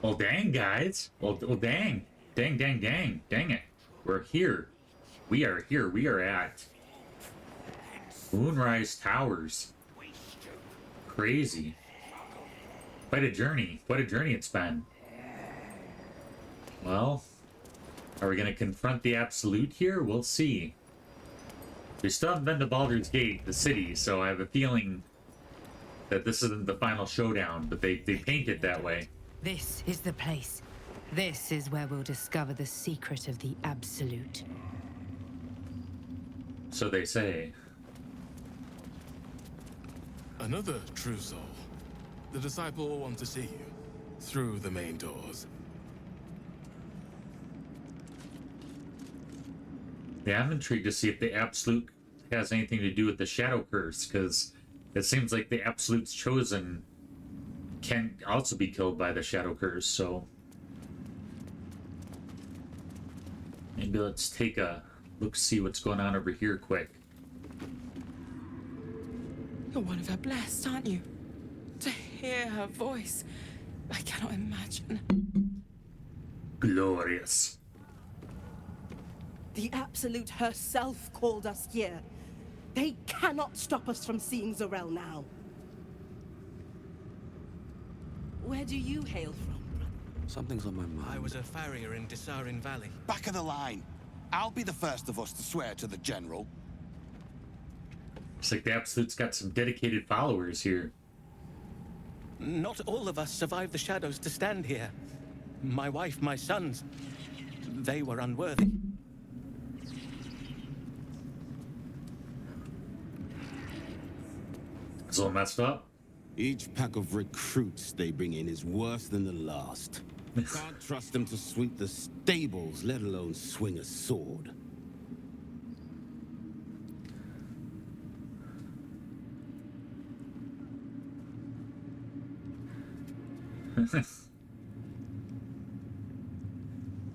Well, dang, guys. Well, dang. Dang, dang, dang. Dang it. We're here. We are here. We are at Moonrise Towers. Crazy. Quite a journey. Quite a journey it's been. Well, are we going to confront the Absolute here? We'll see. We still haven't been to Baldur's Gate, the city, so I have a feeling that this isn't the final showdown, but they paint it that way. This is the place. This is where we'll discover the secret of the Absolute. So they say. Another true soul. The disciple will want to see you through the main doors. Yeah, I'm intrigued to see if the Absolute has anything to do with the Shadow Curse, because it seems like the Absolute's chosen can also be killed by the Shadow Curse, so maybe let's take a look, see what's going on over here quick. You're one of her blessed, aren't you? To hear her voice, I cannot imagine. Glorious. The Absolute herself called us here. They cannot stop us from seeing Zorel now. Where do you hail from, brother? Something's on my mind. I was a farrier in Desarin Valley. Back of the line. I'll be the first of us to swear to the General. Looks like the Absolute's got some dedicated followers here. Not all of us survived the shadows to stand here. My wife, my sons, they were unworthy. It's all messed up. Each pack of recruits they bring in is worse than the last. Can't trust them to sweep the stables, let alone swing a sword.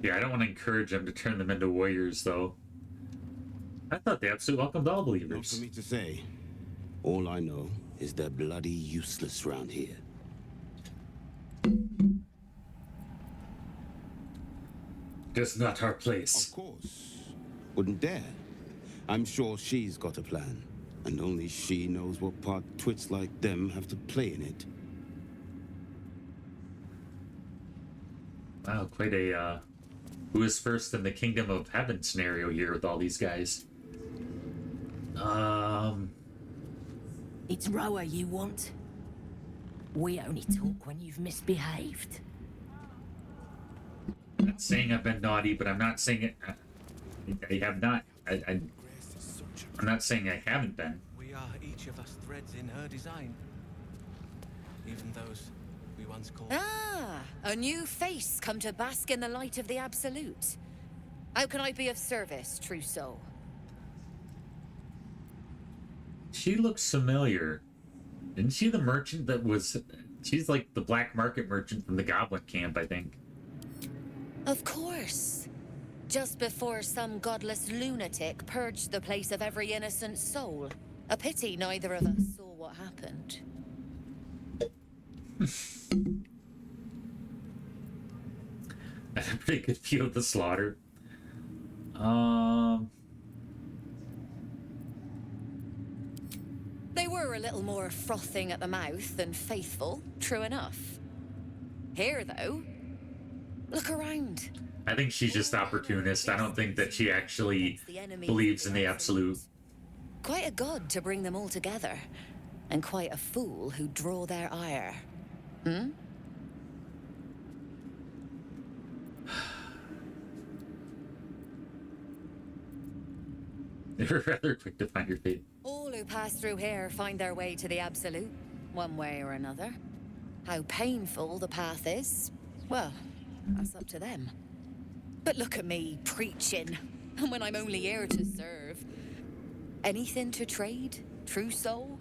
Yeah, I don't want to encourage them to turn them into warriors, though. I thought the Absolute welcomed all Not believers. for me to say. All I know is they're bloody useless round here. Just not our place. Of course. Wouldn't dare. I'm sure she's got a plan. And only she knows what part twits like them have to play in it. Wow, quite a who is first in the Kingdom of Heaven scenario here with all these guys. It's Roa you want? We only talk when you've misbehaved. I'm not saying I've been naughty, but I'm not saying it. I have not. I'm not saying I haven't been. We are each of us threads in her design. Even those we once called... Ah, a new face come to bask in the light of the Absolute. How can I be of service, true soul? She looks familiar. Isn't she the merchant that was... She's like the black market merchant from the Goblin Camp, I think. Of course. Just before some godless lunatic purged the place of every innocent soul. A pity neither of us saw what happened. I had a pretty good view of the slaughter. They were a little more frothing at the mouth than faithful, true enough. Here, though, look around. I think she's just opportunist. I don't think that she actually believes in the Absolute. Quite a god to bring them all together, and quite a fool who draw their ire. Hmm? They were rather quick to find your fate. All who pass through here find their way to the Absolute, one way or another. How painful the path is, well, that's up to them. But look at me, preaching, and when I'm only here to serve. Anything to trade, true soul?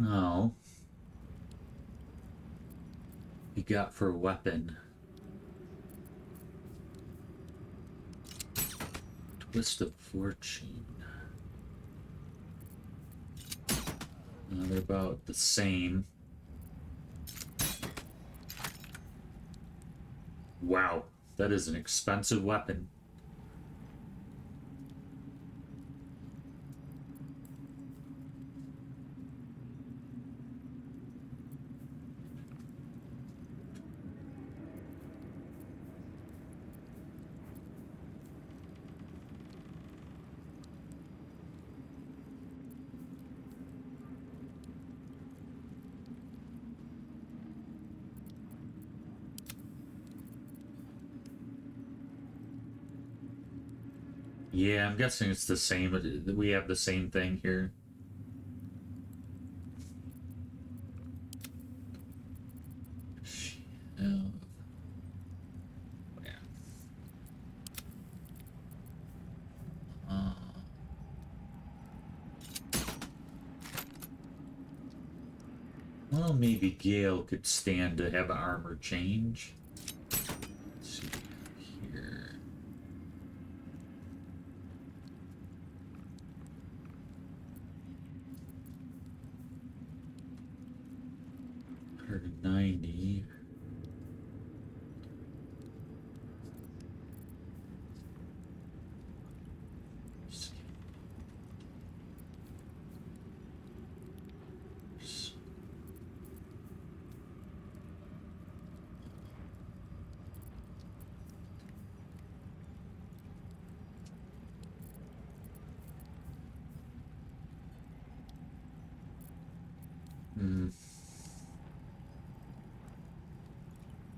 Oh. You got for a weapon. Twist of Fortune. They're about the same. Wow, that is an expensive weapon. Yeah, I'm guessing it's the same. We have the same thing here. Yeah. Well, maybe Gale could stand to have armor change. Let's see here. $190.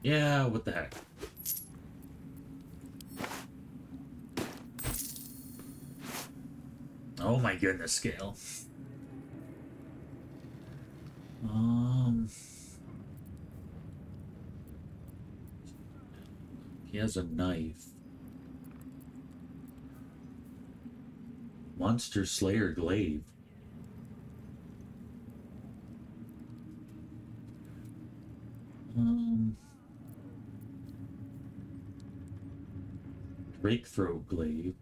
Yeah, what the heck? Oh my goodness, Gale. He has a knife. Monster Slayer glaive. Breakthrough glaive.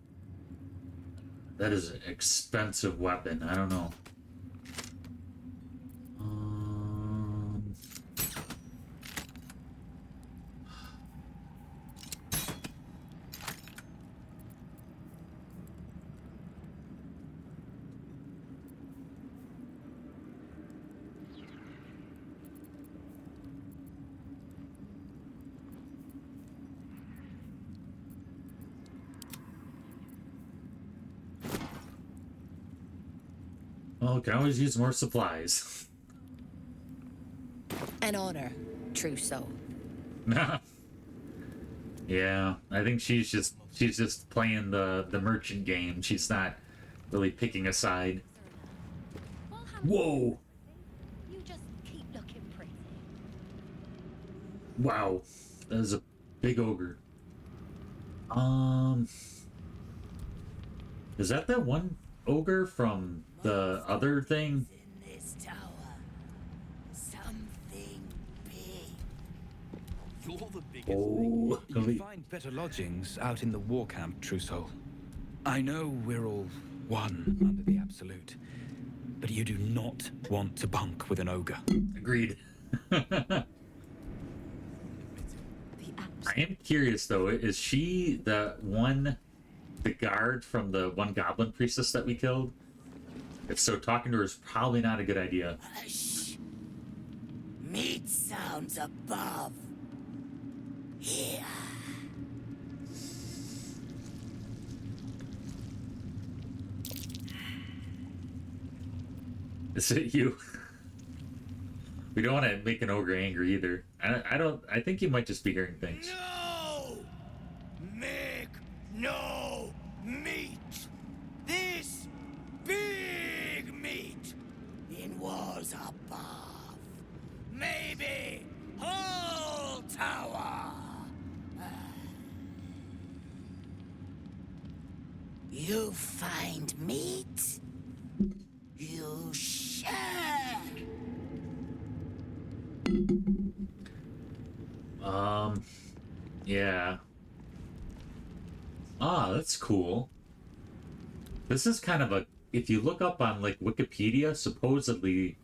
That is an expensive weapon. I don't know. Well, can always use more supplies. An honor, true soul. Yeah, I think she's just playing the merchant game. She's not really picking a side. Whoa! You just keep looking pretty. Wow, that is a big ogre. Is that one ogre from the other thing? In this tower, something big. You're the biggest Oh, You'll find better lodgings out in the war camp, true soul. I know we're all one under the Absolute, but you do not want to bunk with an ogre. Agreed. I am curious though, is she the guard from the one goblin priestess that we killed? If so, talking to her is probably not a good idea. Hush. Meat sounds above. Here. Is it you? We don't want to make an ogre angry either. I think you might just be hearing things. No! Make no meat! This big meat! In walls above. Maybe whole tower! You find meat? You share. Yeah. Ah, that's cool. This is kind of if you look up on like Wikipedia, supposedly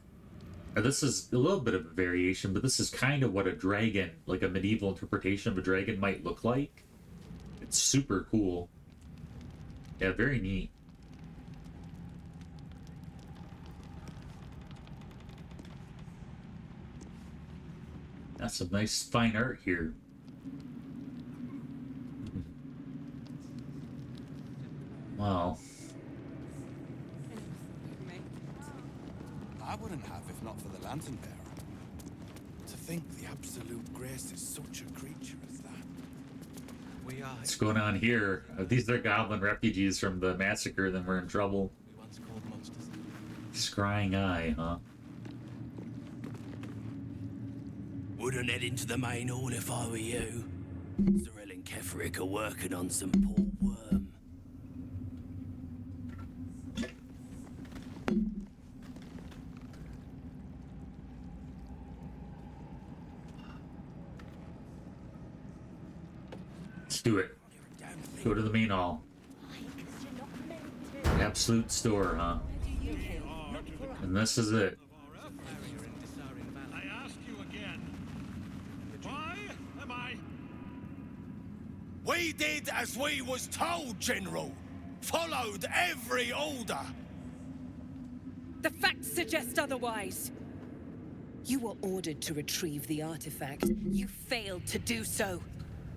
This is a little bit of a variation, but this is kind of what a dragon, like a medieval interpretation of a dragon, might look like. It's super cool. Yeah, very neat. That's some nice fine art here. Wow. I wouldn't have if not for the lantern bearer. To think the absolute grace is such a creature as that. We are. What's going on here? If these are goblin refugees from the massacre, then we're in trouble. We once called monsters. Scrying eye, huh? Wouldn't head into the main hall if I were you. Cyril and Kefric are working on some poor worm. Let's do it. Go to the main hall. Absolute store, huh? And this is it. I ask you again. Why am I? We did as we was told, General. Followed every order. The facts suggest otherwise. You were ordered to retrieve the artifact. You failed to do so.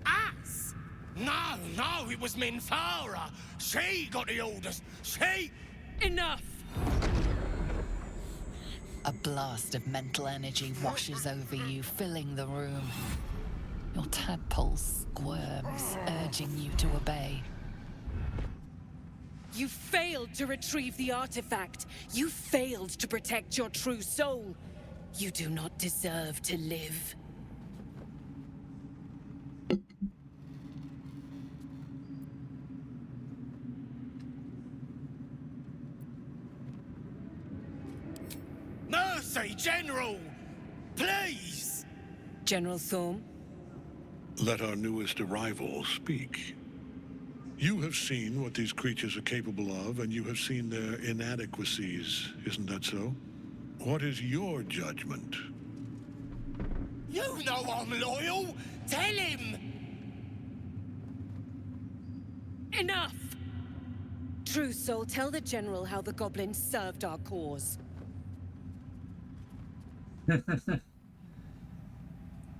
Us? No, it was Minthara. She got the orders. She... Enough! A blast of mental energy washes over you, filling the room. Your tadpole squirms, urging you to obey. You failed to retrieve the artifact. You failed to protect your true soul. You do not deserve to live. Mercy, General! Please! General Thorm? Let our newest arrival speak. You have seen what these creatures are capable of, and you have seen their inadequacies, isn't that so? What is your judgment? You know I'm loyal! Tell him! Enough! True Soul, tell the General how the goblins served our cause.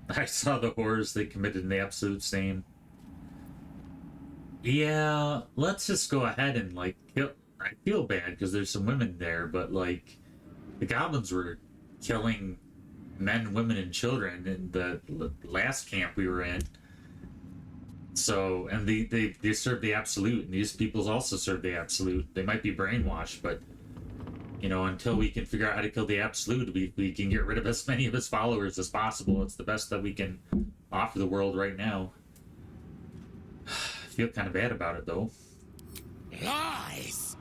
I saw the horrors they committed in the Absolute's name. Yeah, let's just go ahead and, like, kill... I feel bad because there's some women there, but, like, the goblins were killing men, women, and children in the last camp we were in. So, and they serve the Absolute, and these peoples also serve the Absolute. They might be brainwashed, but, you know, until we can figure out how to kill the Absolute, we can get rid of as many of his followers as possible. It's the best that we can offer the world right now. I feel kind of bad about it, though. Lies!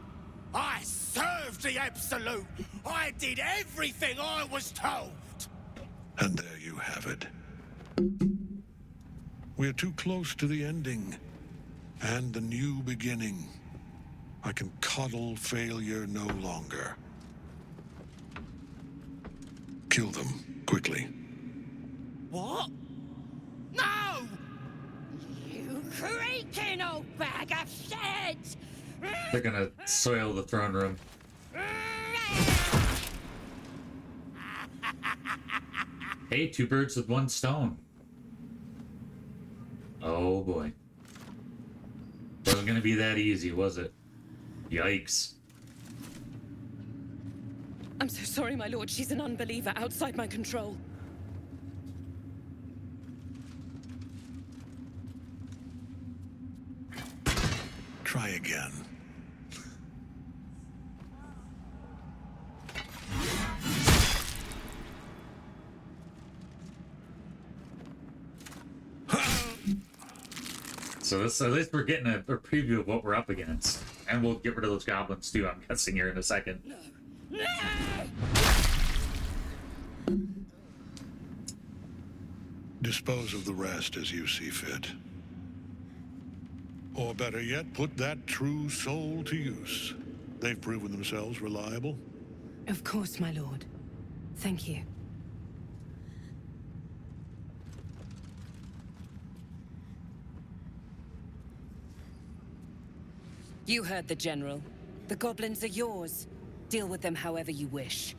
I served the Absolute! I did everything I was told! And there you have it. We're too close to the ending. And the new beginning. I can coddle failure no longer. Kill them, quickly. What? No! You creaking old bag of shit! They're gonna soil the throne room. Hey, two birds with one stone. Oh boy. Wasn't gonna be that easy, was it? Yikes. I'm so sorry, my lord. She's an unbeliever outside my control. Try again. So this, at least we're getting a preview of what we're up against. And we'll get rid of those goblins too, I'm guessing, here in a second. Dispose of the rest as you see fit. Or better yet, put that true soul to use. They've proven themselves reliable. Of course, my lord. Thank you. You heard the General. The goblins are yours. Deal with them however you wish.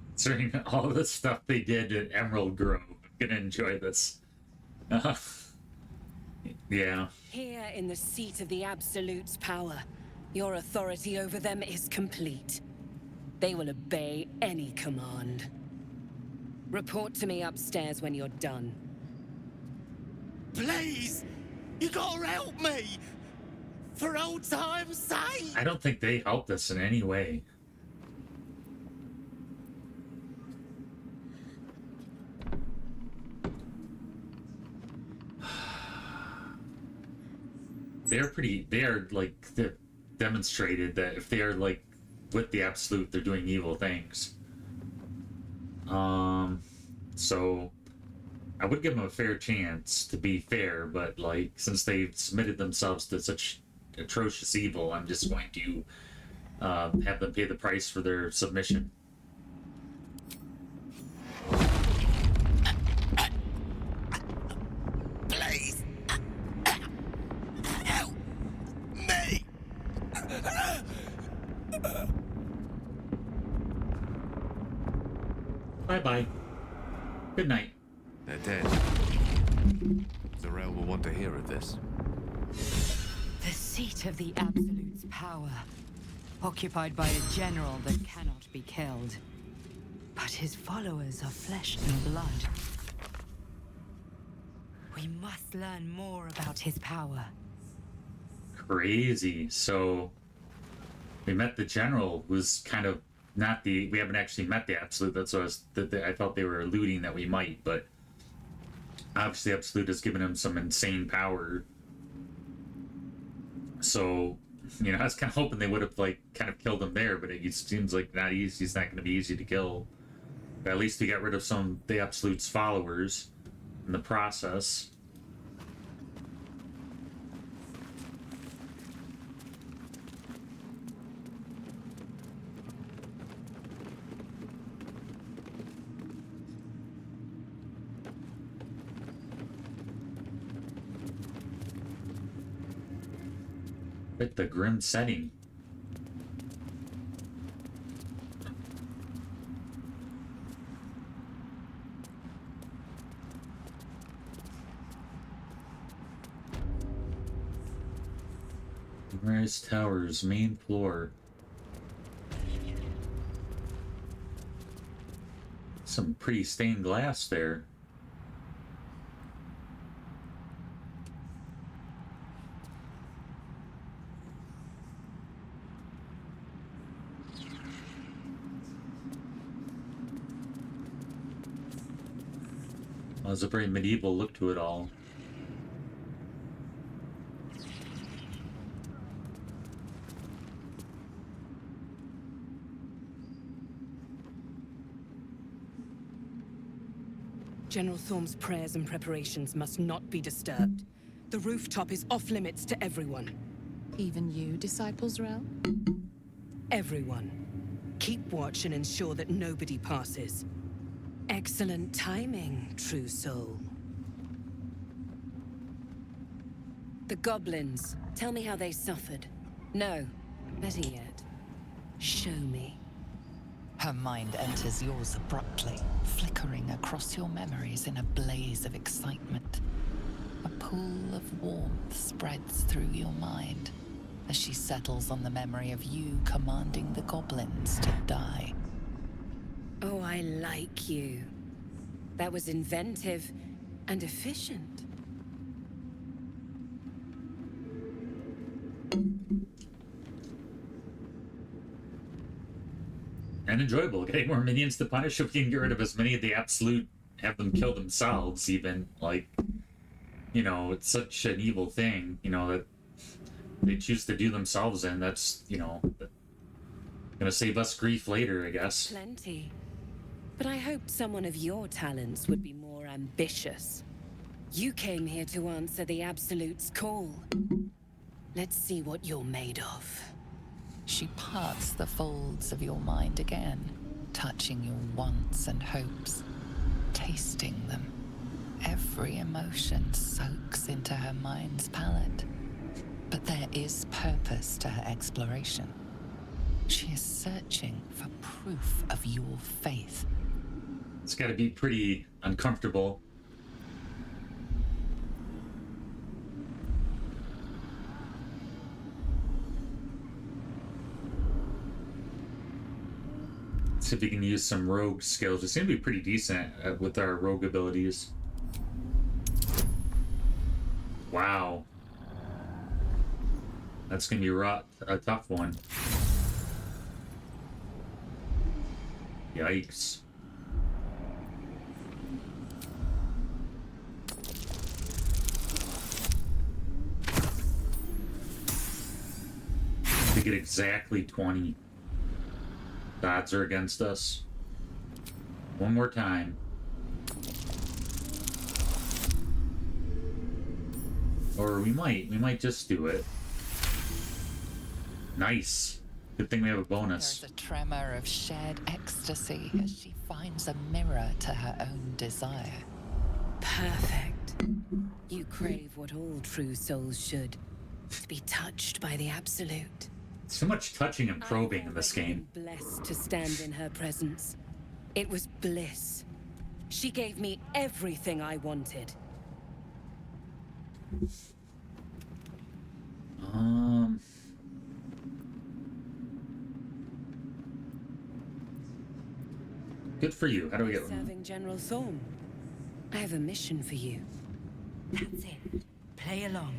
Considering all the stuff they did at Emerald Grove, I'm gonna enjoy this. Yeah. Here in the seat of the Absolute's power, your authority over them is complete. They will obey any command. Report to me upstairs when you're done. Please! You gotta help me! For old time's sake! I don't think they helped us in any way. They're like, they've demonstrated that if they are like with the Absolute, they're doing evil things. So I would give them a fair chance, to be fair, but like, since they've submitted themselves to such atrocious evil, I'm just going to have them pay the price for their submission. Please! Help me! Bye-bye. Good night. They're dead. Zarel will want to hear of this. The seat of the Absolute's power, occupied by a general that cannot be killed. But his followers are flesh and blood. We must learn more about his power. Crazy. So we met the General, who's kind of not the... We haven't actually met the Absolute. That's what I felt they were alluding that we might, but obviously Absolute has given him some insane power. So, you know, I was kind of hoping they would have, like, kind of killed him there, but it seems like not easy. He's not going to be easy to kill. But at least we got rid of some of the Absolute's followers in the process. With the grim setting. Rise Towers, main floor. Some pretty stained glass there. There's a very medieval look to it all. General Thorm's prayers and preparations must not be disturbed. The rooftop is off limits to everyone. Even you, Disciple Zrel? Everyone. Keep watch and ensure that nobody passes. Excellent timing, true soul. The goblins. Tell me how they suffered. No, better yet, show me. Her mind enters yours abruptly, flickering across your memories in a blaze of excitement. A pool of warmth spreads through your mind as she settles on the memory of you commanding the goblins to die. Oh, I like you. That was inventive and efficient. And enjoyable. Getting more minions to punish if we can get rid of as many of the Absolute, have them kill themselves even. Like, you know, it's such an evil thing, you know, that they choose to do themselves in. That's, you know, gonna save us grief later, I guess. Plenty. But I hoped someone of your talents would be more ambitious. You came here to answer the Absolute's call. Let's see what you're made of. She parts the folds of your mind again, touching your wants and hopes, tasting them. Every emotion soaks into her mind's palette. But there is purpose to her exploration. She is searching for proof of your faith. It's got to be pretty uncomfortable. See if we can use some rogue skills. We seem to be pretty decent with our rogue abilities. Wow. That's going to be a tough one. Yikes. To get exactly 20. The odds are against us. One more time. Or we might just do it. Nice. Good thing we have a bonus. There's a tremor of shared ecstasy as she finds a mirror to her own desire. Perfect. You crave what all true souls should. To be touched by the Absolute. So much touching and probing in this game. Blessed to stand in her presence. It was bliss. She gave me everything I wanted. Good for you. How do we get... Serving General Thorm. I have a mission for you. That's it. Play along.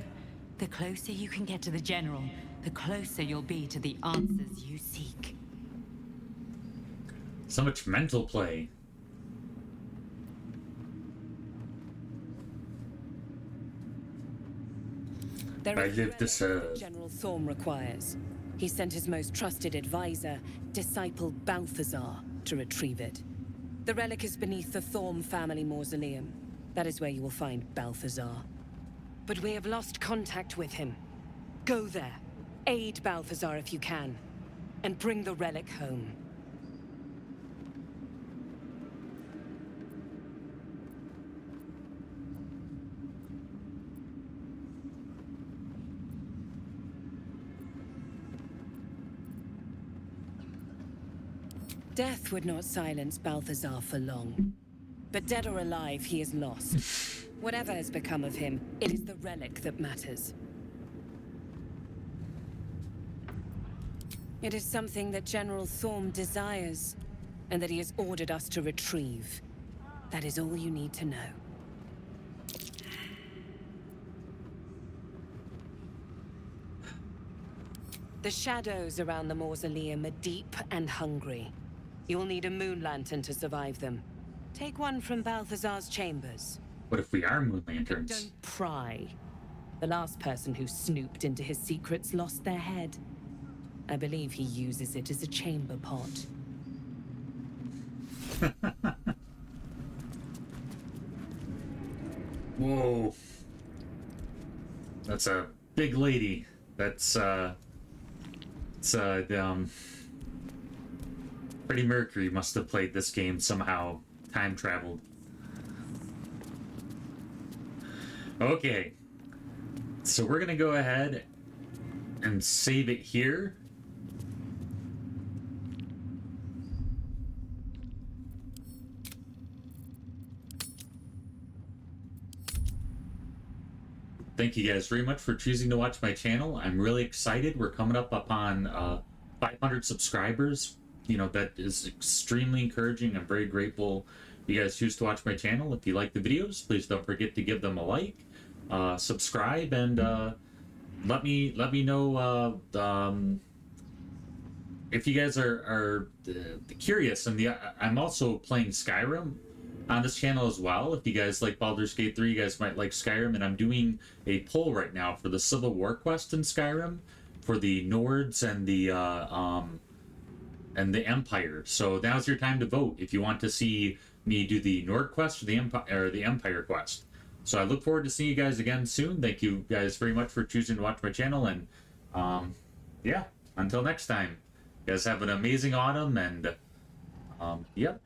The closer you can get to the General, the closer you'll be to the answers you seek. So much mental play. There I is live to serve. General Thorm requires. He sent his most trusted advisor, disciple Balthazar, to retrieve it. The relic is beneath the Thorm family mausoleum. That is where you will find Balthazar. But we have lost contact with him. Go there. Aid Balthazar if you can. And bring the relic home. Death would not silence Balthazar for long. But dead or alive, he is lost. Whatever has become of him, it is the relic that matters. It is something that General Thorm desires, and that he has ordered us to retrieve. That is all you need to know. The shadows around the mausoleum are deep and hungry. You'll need a moon lantern to survive them. Take one from Balthazar's chambers. What if we are moon lanterns? Don't pry. The last person who snooped into his secrets lost their head. I believe he uses it as a chamber pot. Whoa. That's a big lady. Freddie Mercury must have played this game somehow. Time traveled. Okay. So we're gonna go ahead and save it here. Thank you guys very much for choosing to watch my channel. I'm really excited. We're coming up upon 500 subscribers. You know, that is extremely encouraging. I'm very grateful you guys choose to watch my channel. If you like the videos, please don't forget to give them a like, subscribe, and let me know if you guys are curious. And I'm also playing Skyrim on this channel as well. If you guys like Baldur's Gate 3, you guys might like Skyrim, and I'm doing a poll right now for the Civil War quest in Skyrim for the Nords and the Empire. So now's your time to vote if you want to see me do the Nord quest or the Empire quest. So I look forward to seeing you guys again soon. Thank you guys very much for choosing to watch my channel, and yeah, until next time, you guys have an amazing autumn, and yep,